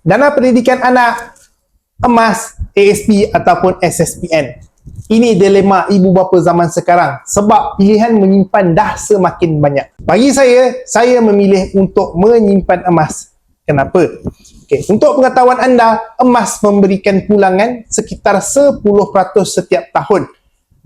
Dana pendidikan anak, emas, ASP ataupun SSPN. Ini dilema ibu bapa zaman sekarang sebab pilihan menyimpan dah semakin banyak. Bagi saya memilih untuk menyimpan emas. Kenapa? Untuk pengetahuan anda, emas memberikan pulangan sekitar 10% setiap tahun.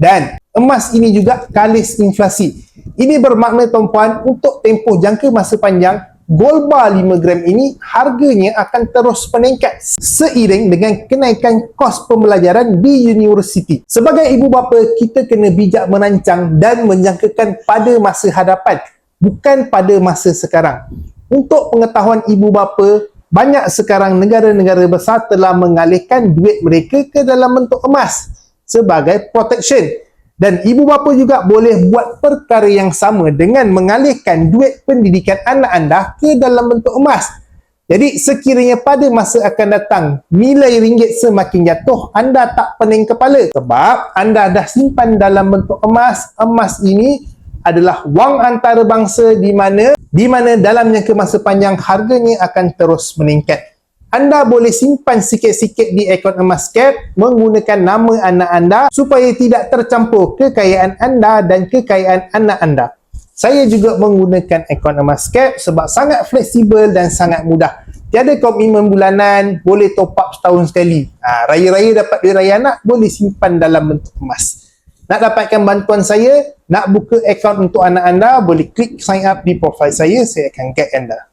Dan emas ini juga kalis inflasi. Ini bermakna tuan-puan, untuk tempoh jangka masa panjang, gold bar 5 gram ini harganya akan terus meningkat seiring dengan kenaikan kos pembelajaran di universiti. Sebagai ibu bapa, kita kena bijak merancang dan menjangkakan pada masa hadapan, bukan pada masa sekarang. Untuk pengetahuan ibu bapa, banyak sekarang negara-negara besar telah mengalihkan duit mereka ke dalam bentuk emas sebagai protection. Dan ibu bapa juga boleh buat perkara yang sama dengan mengalihkan duit pendidikan anak anda ke dalam bentuk emas. Jadi sekiranya pada masa akan datang nilai ringgit semakin jatuh, anda tak pening kepala sebab anda dah simpan dalam bentuk emas. Emas ini adalah wang antarabangsa di mana dalam jangka masa panjang harganya akan terus meningkat. Anda boleh simpan sikit-sikit di akaun emas CAP menggunakan nama anak anda supaya tidak tercampur kekayaan anda dan kekayaan anak anda. Saya juga menggunakan akaun emas CAP sebab sangat fleksibel dan sangat mudah. Tiada komitmen bulanan, boleh top up setahun sekali. Raya-raya dapat duit raya anak, boleh simpan dalam bentuk emas. Nak dapatkan bantuan saya, nak buka akaun untuk anak anda, boleh klik sign up di profil saya akan guide anda.